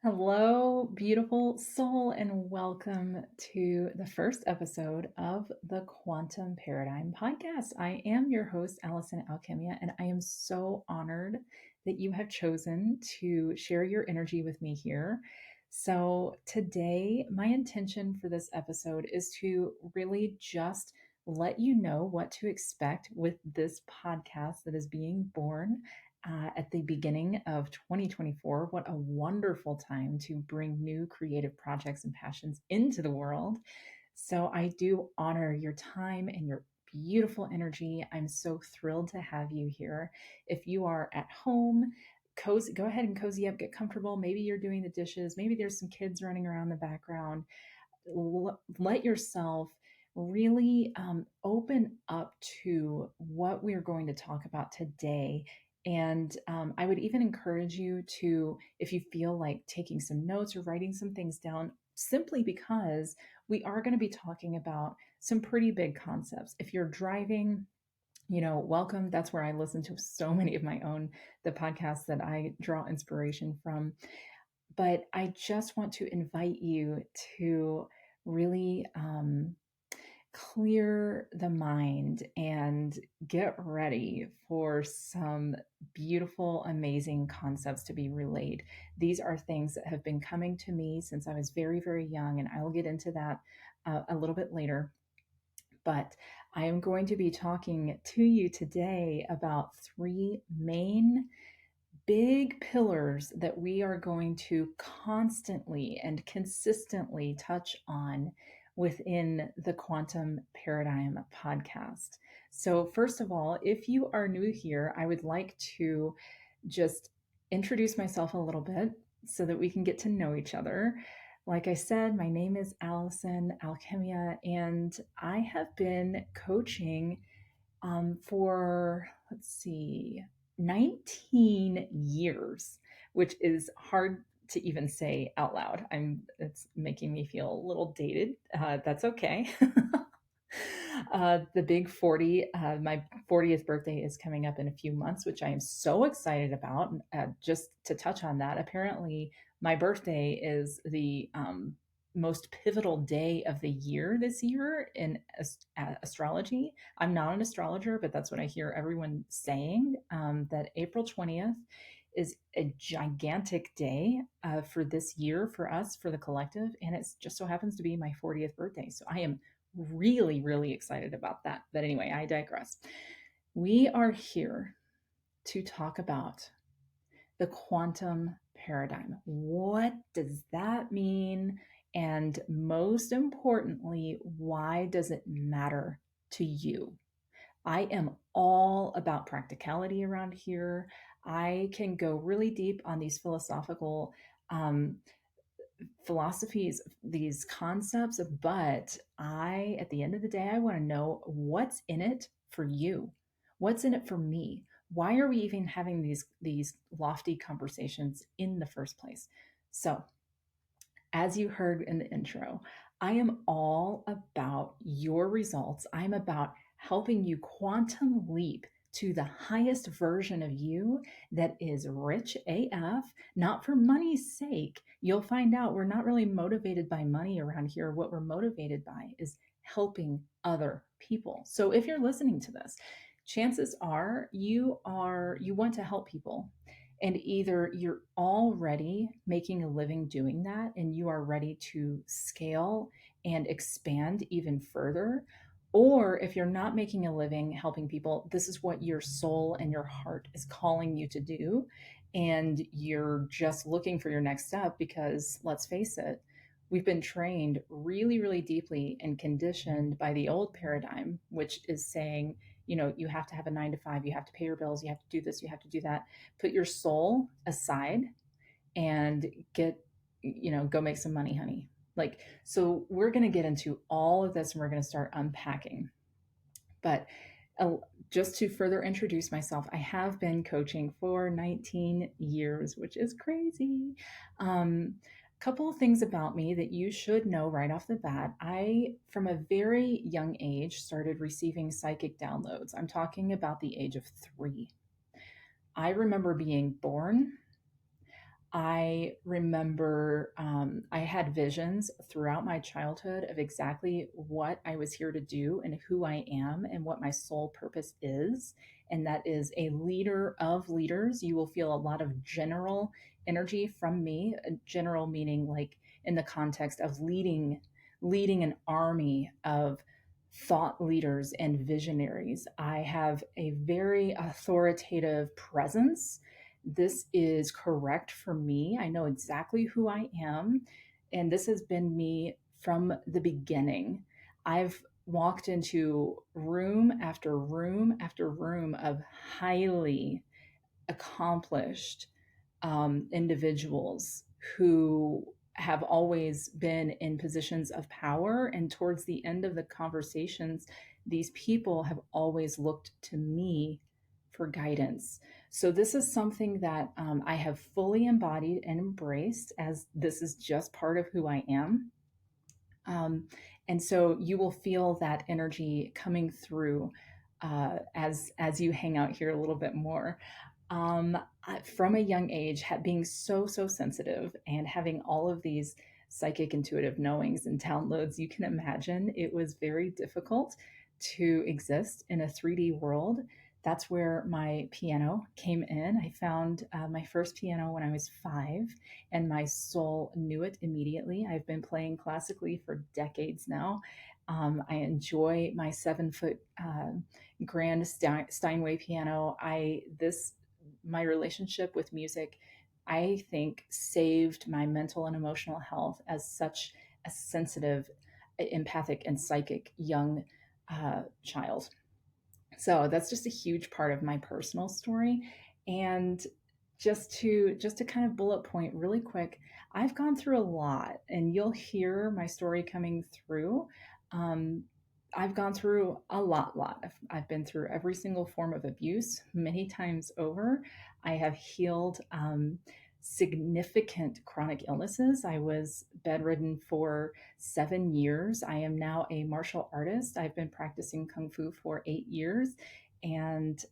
Hello, beautiful soul, and welcome to the first episode of the Quantum Paradigm Podcast. I am your host, Allison Al-Khemia, and I am so honored that you have chosen to share your energy with me here. So, today, my intention for this episode is to really just let you know what to expect with this podcast that is being born at the beginning of 2024. What a wonderful time to bring new creative projects and passions into the world. So I do honor your time and your beautiful energy. I'm so thrilled to have you here. If you are at home, cozy, go ahead and cozy up, get comfortable. Maybe you're doing the dishes, maybe there's some kids running around the background. Let yourself really open up to what we're going to talk about today. And I would even encourage you to, if you feel like taking some notes or writing some things down, simply because we are going to be talking about some pretty big concepts. If you're driving, welcome. That's where I listen to so many of my own, the podcasts that I draw inspiration from. But I just want to invite you to really clear the mind and get ready for some beautiful, amazing concepts to be relayed. These are things that have been coming to me since I was very, very young, and I will get into that a little bit later. But I am going to be talking to you today about three main big pillars that we are going to constantly and consistently touch on within the Quantum Paradigm podcast. So, first of all, if you are new here, I would like to just introduce myself a little bit so that we can get to know each other. Like I said, my name is Allison Al-Khemia, and I have been coaching for, let's see, 19 years, which is hard to even say out loud. It's making me feel a little dated. That's okay. The big 40, my 40th birthday is coming up in a few months, which I am so excited about. Just to touch on that, apparently my birthday is the most pivotal day of the year this year in astrology. I'm not an astrologer, but that's what I hear everyone saying, that April 20th is a gigantic day for this year for us, for the collective. And it just so happens to be my 40th birthday. So I am really, really excited about that. But anyway, I digress. We are here to talk about the quantum paradigm. What does that mean? And most importantly, why does it matter to you? I am all about practicality around here. I can go really deep on these philosophical um, philosophies, these concepts, but at the end of the day, I want to know what's in it for you. What's in it for me? Why are we even having these lofty conversations in the first place? So, as you heard in the intro, I am all about your results. I'm about helping you quantum leap to the highest version of you that is rich AF, not for money's sake. You'll find out we're not really motivated by money around here. What we're motivated by is helping other people. So if you're listening to this, chances are you want to help people, and either you're already making a living doing that and you are ready to scale and expand even further, or if you're not making a living helping people, this is what your soul and your heart is calling you to do. And you're just looking for your next step because, let's face it, we've been trained really, really deeply and conditioned by the old paradigm, which is saying, you have to have a 9 to 5, you have to pay your bills, you have to do this, you have to do that. Put your soul aside and go make some money, honey. Like, so we're going to get into all of this and we're going to start unpacking. But uh, just to further introduce myself, I have been coaching for 19 years, which is crazy. Couple of things about me that you should know right off the bat. I, from a very young age, started receiving psychic downloads. I'm talking about the age of 3. I remember being born. I remember I had visions throughout my childhood of exactly what I was here to do and who I am and what my sole purpose is. And that is a leader of leaders. You will feel a lot of general energy from me, general meaning like in the context of leading an army of thought leaders and visionaries. I have a very authoritative presence. This is correct for me. I know exactly who I am. And this has been me from the beginning. I've walked into room after room after room of highly accomplished individuals who have always been in positions of power. And towards the end of the conversations, these people have always looked to me for guidance. So, this is something that I have fully embodied and embraced, as this is just part of who I am. Um, and so you will feel that energy coming through as you hang out here a little bit more. From a young age, being so sensitive and having all of these psychic intuitive knowings and downloads, you can imagine it was very difficult to exist in a 3D world. That's where my piano came in. I found my first piano when I was 5, and my soul knew it immediately. I've been playing classically for decades now. I enjoy my 7 foot grand Steinway piano. My relationship with music, I think, saved my mental and emotional health as such a sensitive, empathic, and psychic young child. So that's just a huge part of my personal story. And just to kind of bullet point really quick, I've gone through a lot, and you'll hear my story coming through. Um, I've gone through a lot. I've been through every single form of abuse many times over. I have healed significant chronic illnesses. I was bedridden for 7 years. I am now a martial artist. I've been practicing Kung Fu for 8 years. And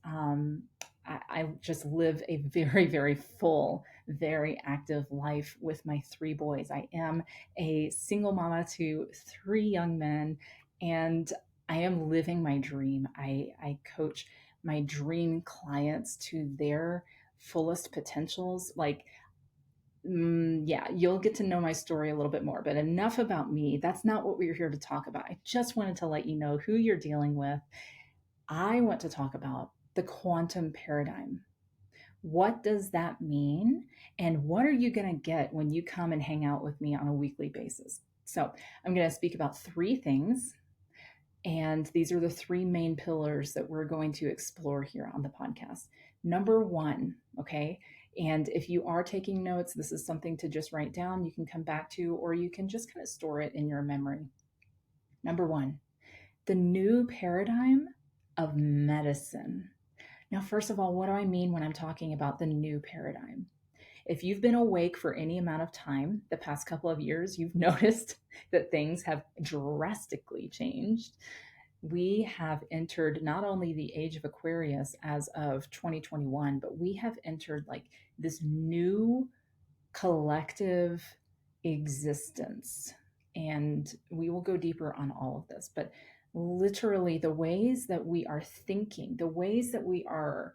I just live a very full, very active life with my 3 boys. I am a single mama to 3 young men, and I am living my dream. I coach my dream clients to their fullest potentials. Like, yeah, you'll get to know my story a little bit more, but enough about me. That's not what we're here to talk about. I just wanted to let you know who you're dealing with. I want to talk about the quantum paradigm. What does that mean? And what are you going to get when you come and hang out with me on a weekly basis? So, I'm going to speak about 3 things. And these are the 3 main pillars that we're going to explore here on the podcast. Number 1, okay? And if you are taking notes, this is something to just write down. You can come back to, or you can just kind of store it in your memory. Number 1, the new paradigm of medicine. Now, first of all, what do I mean when I'm talking about the new paradigm? If you've been awake for any amount of time the past couple of years, you've noticed that things have drastically changed. We have entered not only the age of Aquarius as of 2021, but we have entered like this new collective existence. And we will go deeper on all of this, but literally the ways that we are thinking, the ways that we are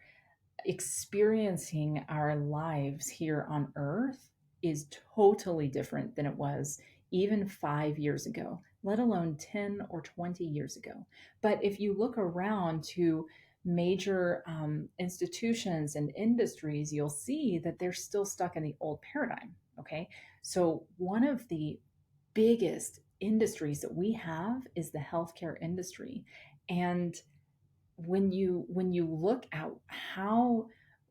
experiencing our lives here on earth is totally different than it was even 5 years ago, let alone 10 or 20 years ago. But if you look around to major institutions and industries, you'll see that they're still stuck in the old paradigm. Okay. So, one of the biggest industries that we have is the healthcare industry. And when you look at how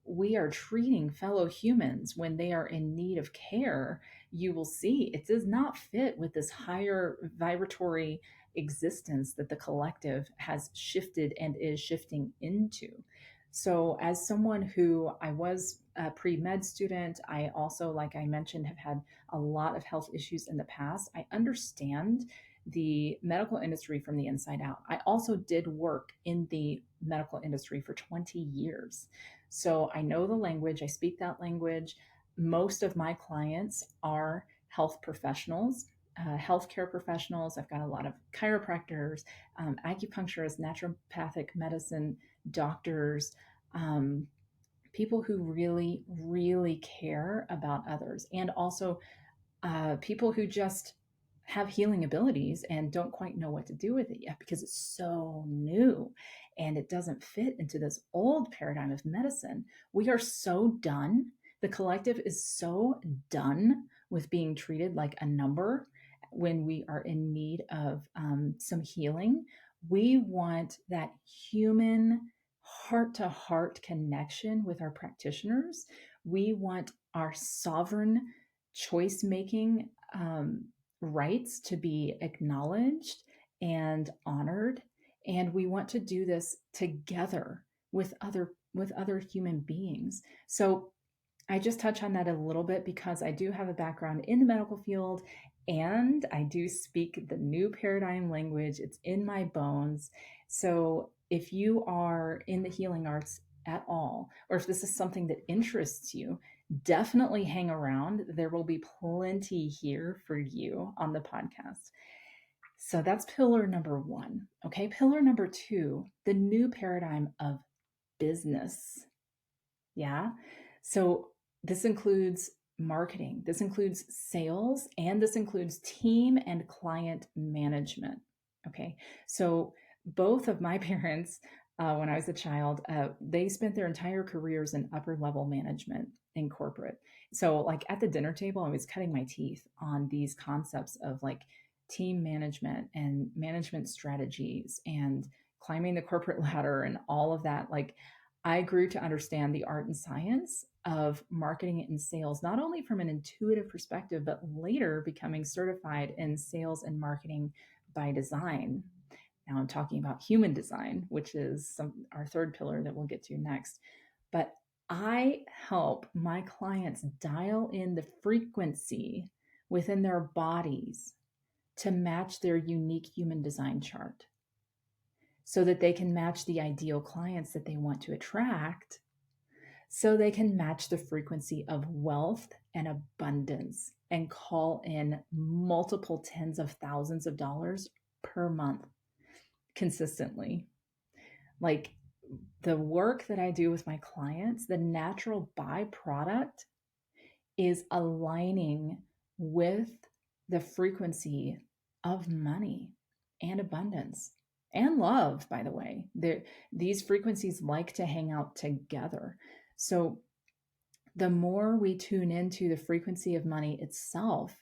we are treating fellow humans when they are in need of care, you will see it does not fit with this higher vibratory existence that the collective has shifted and is shifting into. So, as someone who I was a pre med student, I also, like I mentioned, have had a lot of health issues in the past. I understand the medical industry from the inside out. I also did work in the medical industry for 20 years. So I know the language, I speak that language. most of my clients are health professionals, healthcare professionals. I've got a lot of chiropractors, acupuncturists, naturopathic medicine doctors, um, people who really, really care about others, and also people who just have healing abilities and don't quite know what to do with it yet because it's so new and it doesn't fit into this old paradigm of medicine. We are so done. The collective is so done with being treated like a number when we are in need of some healing. We want that human heart to heart connection with our practitioners. We want our sovereign choice making rights to be acknowledged and honored, and we want to do this together with other human beings. So I just touch on that a little bit because I do have a background in the medical field and I do speak the new paradigm language. It's in my bones. So if you are in the healing arts at all, or if this is something that interests you, definitely hang around. There will be plenty here for you on the podcast. So that's pillar number one. Okay, pillar number two, the new paradigm of business. Yeah. So this includes marketing, this includes sales, and this includes team and client management. Okay. So both of my parents, when I was a child, they spent their entire careers in upper level management in corporate. So, like at the dinner table, I was cutting my teeth on these concepts of like team management and management strategies and climbing the corporate ladder and all of that. Like, I grew to understand the art and science of marketing and sales, not only from an intuitive perspective, but later becoming certified in sales and marketing by design. Now I'm talking about human design, which is our third pillar that we'll get to next. But I help my clients dial in the frequency within their bodies to match their unique human design chart so that they can match the ideal clients that they want to attract, so they can match the frequency of wealth and abundance and call in multiple tens of thousands of dollars per month consistently. Like the work that I do with my clients, the natural byproduct is aligning with the frequency of money and abundance and love, by the way. These frequencies like to hang out together. So the more we tune into the frequency of money itself,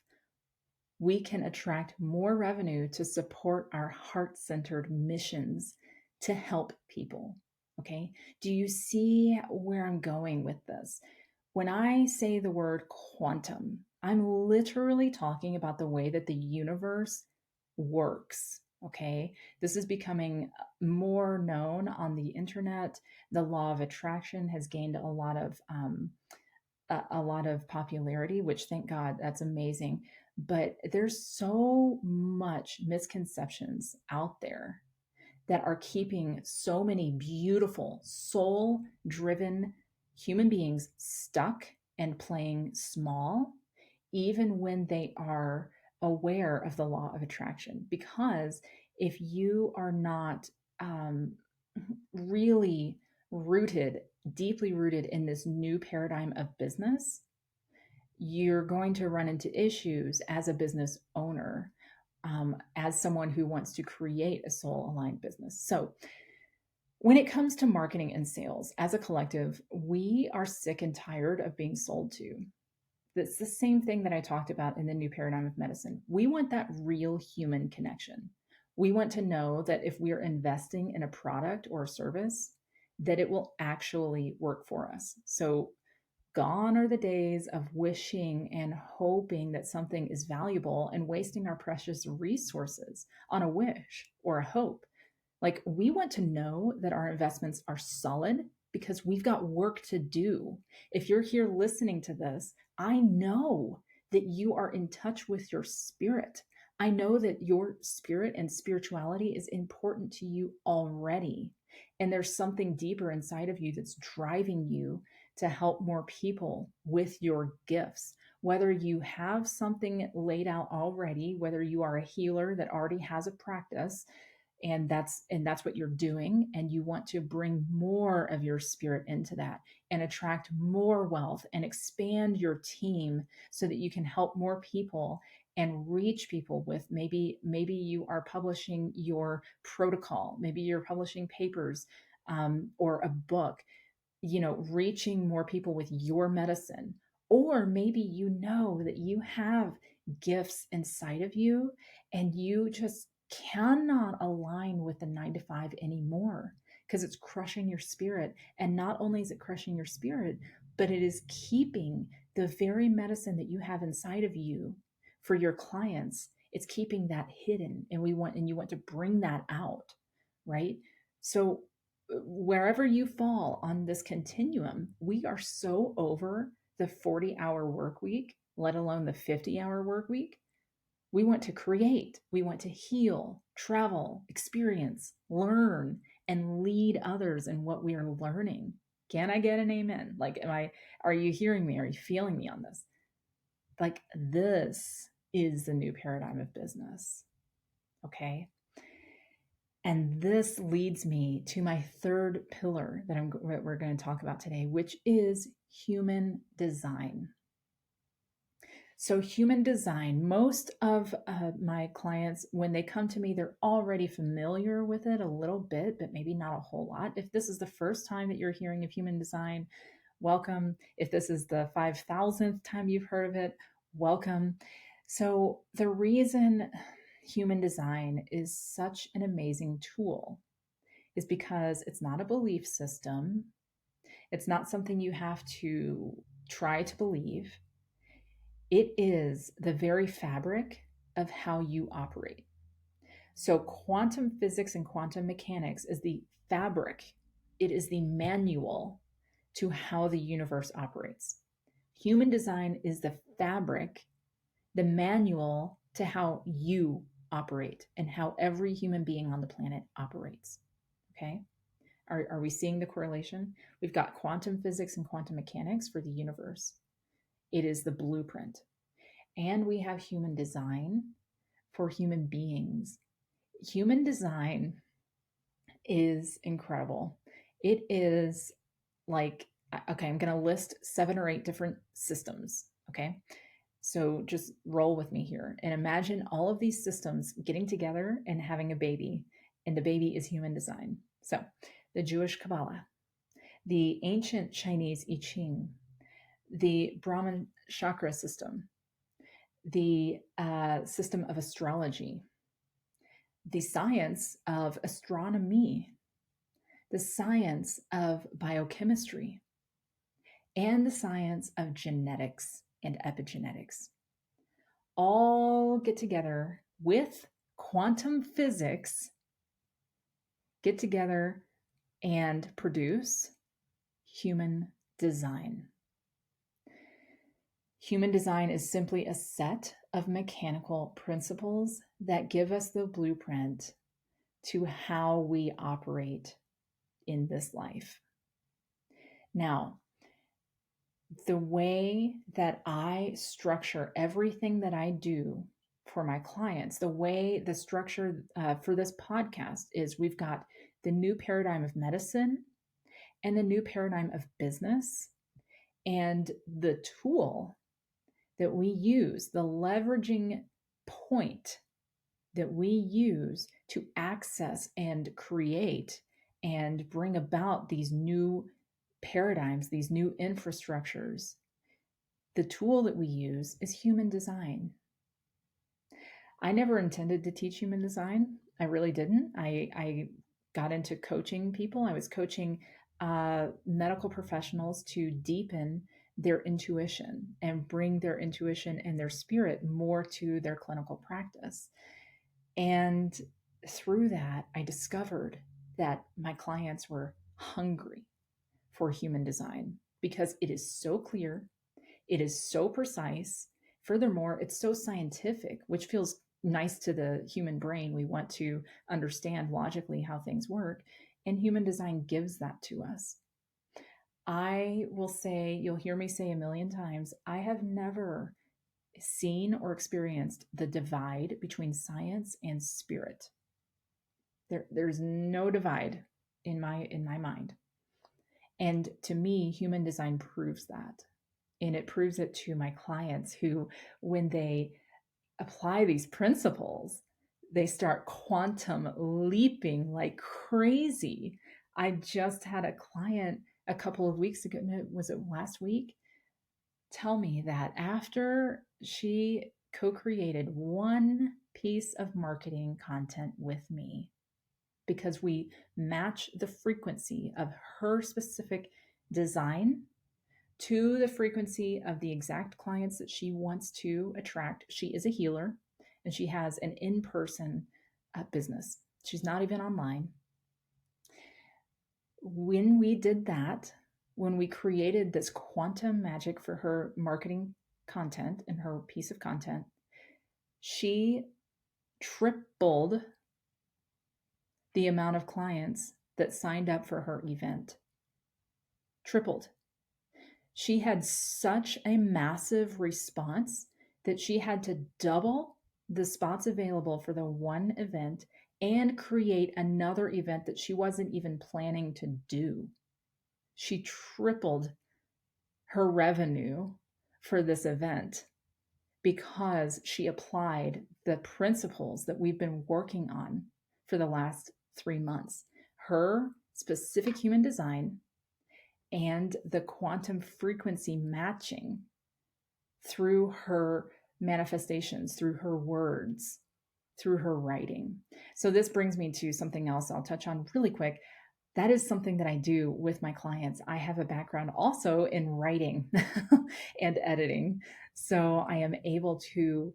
we can attract more revenue to support our heart-centered missions to help people. Okay. Do you see where I'm going with this? When I say the word quantum, I'm literally talking about the way that the universe works. Okay. This is becoming more known on the internet. The law of attraction has gained a lot of popularity, which thank God, that's amazing. But there's so much misconceptions out there that are keeping so many beautiful, soul driven human beings stuck and playing small, even when they are aware of the law of attraction. Because if you are not really rooted, deeply rooted in this new paradigm of business, you're going to run into issues as a business owner, as someone who wants to create a soul aligned business. So, when it comes to marketing and sales, as a collective, we are sick and tired of being sold to. It's the same thing that I talked about in the new paradigm of medicine. We want that real human connection. We want to know that if we're investing in a product or a service, that it will actually work for us. So, gone are the days of wishing and hoping that something is valuable and wasting our precious resources on a wish or a hope. Like, we want to know that our investments are solid because we've got work to do. If you're here listening to this, I know that you are in touch with your spirit. I know that your spirit and spirituality is important to you already. And there's something deeper inside of you that's driving you to help more people with your gifts. Whether you have something laid out already, whether you are a healer that already has a practice, and that's what you're doing, and you want to bring more of your spirit into that and attract more wealth and expand your team so that you can help more people and reach people with, maybe you are publishing your protocol, maybe you're publishing papers, or a book, reaching more people with your medicine. Or maybe you know that you have gifts inside of you and you just cannot align with the 9 to 5 anymore because it's crushing your spirit. And not only is it crushing your spirit, but it is keeping the very medicine that you have inside of you for your clients. It's keeping that hidden, and you want to bring that out, right? So wherever you fall on this continuum, we are so over the 40-hour work week, let alone the 50-hour work week. We want to create, we want to heal, travel, experience, learn, and lead others in what we are learning. Can I get an amen? Like, are you hearing me? Are you feeling me on this? Like, this is the new paradigm of business. Okay. And this leads me to my third pillar that we're going to talk about today, which is human design. So human design, most of my clients, when they come to me, they're already familiar with it a little bit, but maybe not a whole lot. If this is the first time that you're hearing of human design, welcome. If this is the 5,000th time you've heard of it, welcome. So the reason human design is such an amazing tool is because it's not a belief system. It's not something you have to try to believe. It is the very fabric of how you operate. So quantum physics and quantum mechanics is the fabric. It is the manual to how the universe operates. Human design is the fabric, the manual to how you operate and how every human being on the planet operates. Okay? Are we seeing the correlation? We've got quantum physics and quantum mechanics for the universe. It is the blueprint. And we have human design for human beings. Human design is incredible. It is like, okay, I'm going to list 7 or 8 different systems. Okay. So just roll with me here and imagine all of these systems getting together and having a baby, and the baby is human design. So the Jewish Kabbalah, the ancient Chinese I Ching, the Brahman chakra system, the system of astrology, the science of astronomy, the science of biochemistry, and the science of genetics and epigenetics all get together with quantum physics, get together and produce human design. Human design is simply a set of mechanical principles that give us the blueprint to how we operate in this life. Now, the way that I structure everything that I do for my clients, the structure for this podcast is we've got the new paradigm of medicine and the new paradigm of business, and the tool that we use, the leveraging point that we use to access and create and bring about these new paradigms, these new infrastructures. The tool that we use is human design. I never intended to teach human design. I really didn't. I got into coaching people. I was coaching medical professionals to deepen their intuition and bring their intuition and their spirit more to their clinical practice. And through that, I discovered that my clients were hungry for human design because it is so clear, it is so precise. Furthermore, it's so scientific, which feels nice to the human brain. We want to understand logically how things work, and human design gives that to us. I will say, you'll hear me say a million times, I have never seen or experienced the divide between science and spirit. There's no divide in my mind. And to me, human design proves that. And it proves it to my clients who, when they apply these principles, they start quantum leaping like crazy. I just had a client a couple of weeks ago, no, was it last week? Tell me that after she co created one piece of marketing content with me, because we match the frequency of her specific design to the frequency of the exact clients that she wants to attract. She is a healer and she has an in person business. She's not even online. When we did that, when we created this quantum magic for her marketing content and her piece of content, she tripled the amount of clients that signed up for her event. Tripled. She had such a massive response that she had to double the spots available for the one event and create another event that she wasn't even planning to do. She tripled her revenue for this event because she applied the principles that we've been working on for the last 3 months. Her specific human design and the quantum frequency matching through her manifestations, through her words, through her writing. So this brings me to something else I'll touch on really quick. That is something that I do with my clients. I have a background also in writing and editing. So I am able to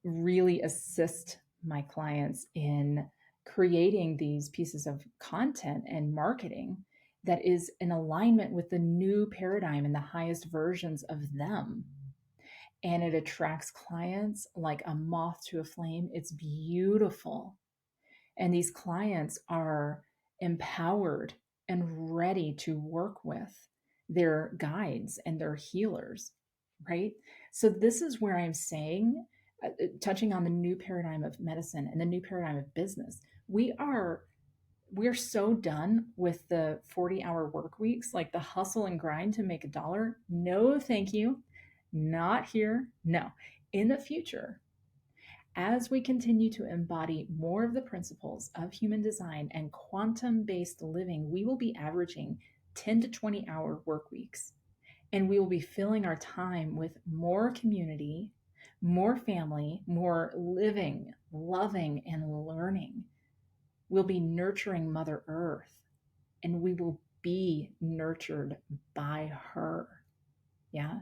really assist my clients in creating these pieces of content and marketing that is in alignment with the new paradigm and the highest versions of them. And it attracts clients like a moth to a flame. It's beautiful. And these clients are empowered and ready to work with their guides and their healers, right? So, this is where I'm saying, touching on the new paradigm of medicine and the new paradigm of business, we're so done with the 40-hour work weeks, like the hustle and grind to make a dollar. No, thank you. Not here. No. In the future, as we continue to embody more of the principles of human design and quantum based living, we will be averaging 10 to 20-hour work weeks. And we will be filling our time with more community, more family, more living, loving, and learning. We'll be nurturing Mother Earth, and we will be nurtured by her. Yeah.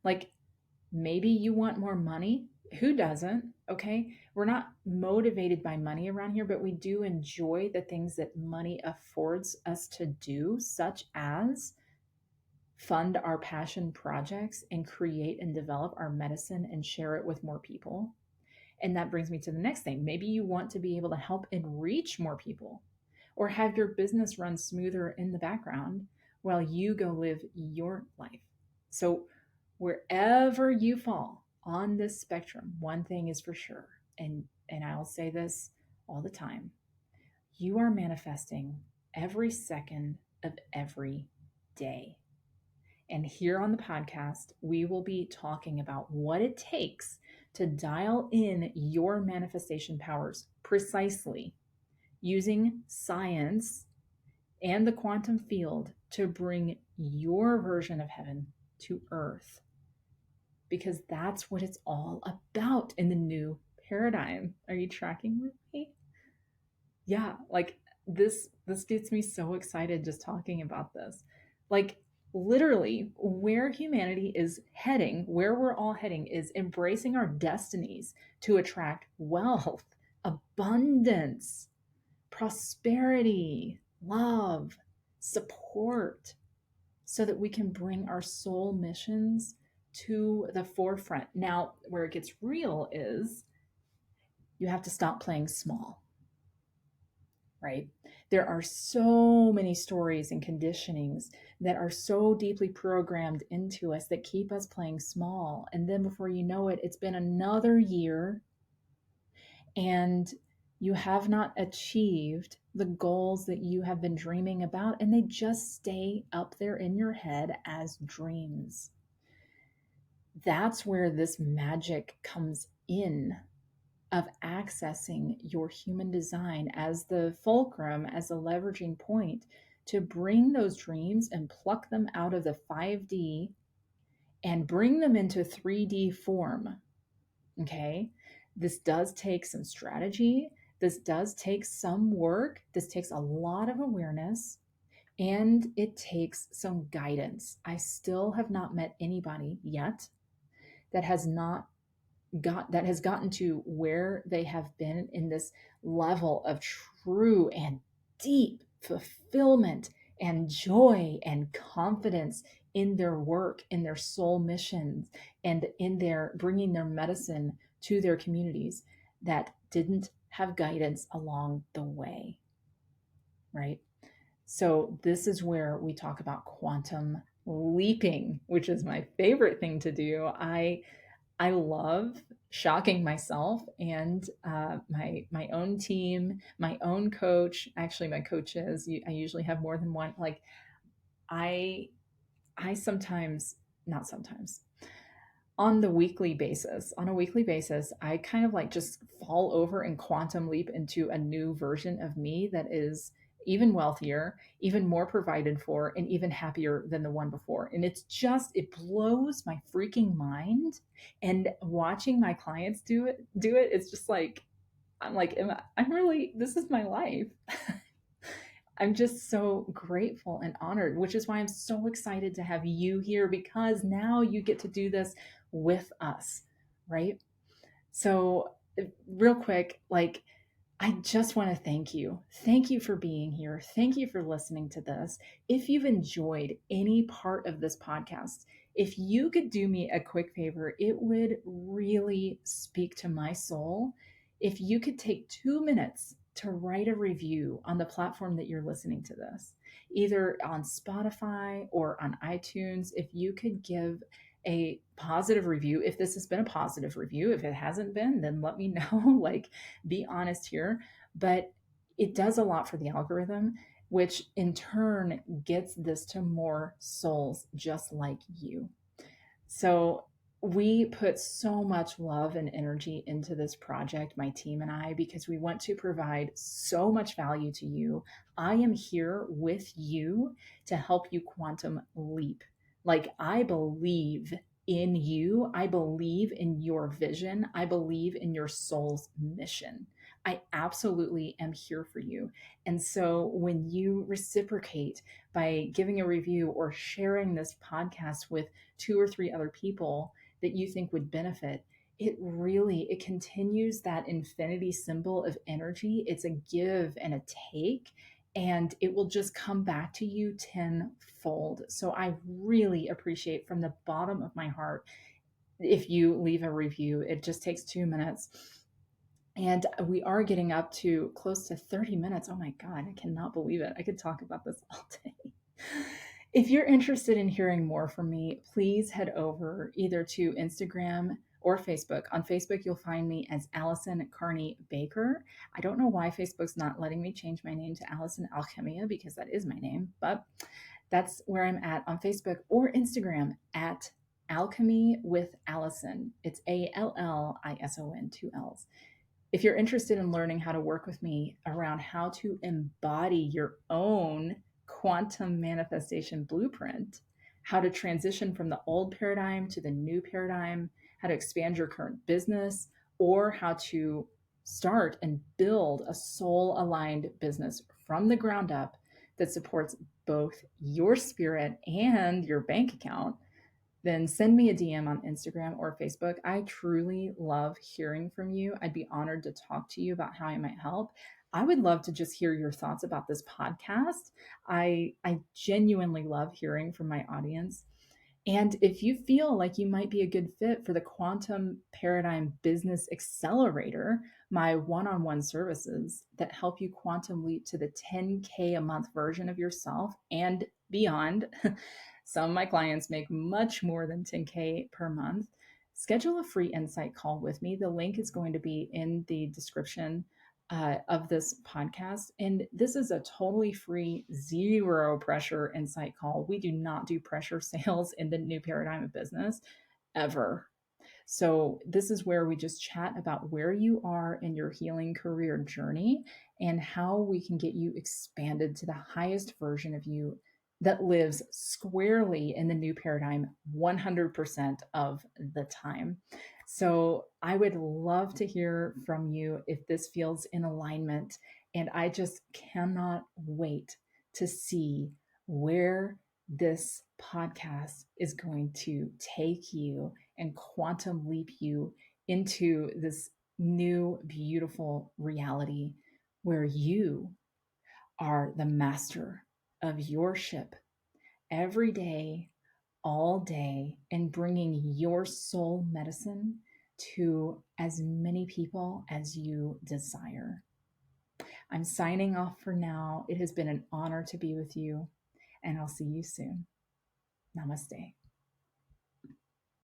Like, maybe you want more money. Who doesn't? Okay. We're not motivated by money around here, but we do enjoy the things that money affords us to do, such as fund our passion projects and create and develop our medicine and share it with more people. And that brings me to the next thing. Maybe you want to be able to help and reach more people, or have your business run smoother in the background while you go live your life. So, wherever you fall on this spectrum, one thing is for sure, and I'll say this all the time, you are manifesting every second of every day. And here on the podcast, we will be talking about what it takes to dial in your manifestation powers precisely, using science and the quantum field to bring your version of heaven to earth. Because that's what it's all about in the new paradigm. Are you tracking with me? Yeah, like this gets me so excited just talking about this. Like, literally, where humanity is heading, where we're all heading, is embracing our destinies to attract wealth, abundance, prosperity, love, support, so that we can bring our soul missions to the forefront. Now, where it gets real is you have to stop playing small, right? There are so many stories and conditionings that are so deeply programmed into us that keep us playing small. And then before you know it, it's been another year and you have not achieved the goals that you have been dreaming about, and they just stay up there in your head as dreams. That's where this magic comes in of accessing your human design as the fulcrum, as a leveraging point to bring those dreams and pluck them out of the 5D and bring them into 3D form. Okay. This does take some strategy. This does take some work. This takes a lot of awareness and it takes some guidance. I still have not met anybody yet that has not that has gotten to where they have been in this level of true and deep fulfillment and joy and confidence in their work, in their soul missions, and in their bringing their medicine to their communities that didn't have guidance along the way, right? So this is where we talk about quantum leaping, which is my favorite thing to do. I love shocking myself and my own team, my own coach. Actually, my coaches. I usually have more than one. Like I I sometimes, not sometimes, on a weekly basis, I kind of like just fall over and quantum leap into a new version of me that is even wealthier, even more provided for, and even happier than the one before. And it blows my freaking mind. And watching my clients do it, it's just like, I'm like, I'm really, this is my life. I'm just so grateful and honored, which is why I'm so excited to have you here because now you get to do this with us, right? So, real quick, like, I just want to thank you. Thank you for being here. Thank you for listening to this. If you've enjoyed any part of this podcast, if you could do me a quick favor, it would really speak to my soul. If you could take 2 minutes to write a review on the platform that you're listening to this, either on Spotify or on iTunes, if you could give a positive review, if this has been a positive review, if it hasn't been, then let me know. Like, be honest here, but it does a lot for the algorithm, which in turn gets this to more souls just like you. So we put so much love and energy into this project, my team and I, because we want to provide so much value to you. I am here with you to help you quantum leap. Like, I believe in you. I believe in your vision. I believe in your soul's mission. I absolutely am here for you. And so when you reciprocate by giving a review or sharing this podcast with 2 or 3 other people that you think would benefit, it continues that infinity symbol of energy. It's a give and a take, and it will just come back to you tenfold. So I really appreciate from the bottom of my heart if you leave a review. It just takes 2 minutes. And we are getting up to close to 30 minutes. Oh my God, I cannot believe it. I could talk about this all day. If you're interested in hearing more from me, please head over either to Instagram or Facebook. On Facebook, you'll find me as Allison Carney Baker. I don't know why Facebook's not letting me change my name to Allison Al-Khemia because that is my name, but that's where I'm at on Facebook or Instagram at Alchemy with Allison. It's Allison, 2 L's. If you're interested in learning how to work with me around how to embody your own quantum manifestation blueprint, how to transition from the old paradigm to the new paradigm, how to expand your current business, or how to start and build a soul aligned business from the ground up that supports both your spirit and your bank account, then send me a DM on Instagram or Facebook. I truly love hearing from you. I'd be honored to talk to you about how I might help. I would love to just hear your thoughts about this podcast. I genuinely love hearing from my audience. And if you feel like you might be a good fit for the Quantum Paradigm Business Accelerator, my one on one services that help you quantum leap to the 10K a month version of yourself and beyond. Some of my clients make much more than 10K per month. Schedule a free insight call with me. The link is going to be in the description of this podcast. And this is a totally free, zero pressure insight call. We do not do pressure sales in the new paradigm of business ever. So, this is where we just chat about where you are in your healing career journey and how we can get you expanded to the highest version of you that lives squarely in the new paradigm 100% of the time. So, I would love to hear from you if this feels in alignment. And I just cannot wait to see where this podcast is going to take you and quantum leap you into this new, beautiful reality where you are the master of your ship every day, all day, and bringing your soul medicine to as many people as you desire. I'm signing off for now. It has been an honor to be with you, and I'll see you soon. Namaste.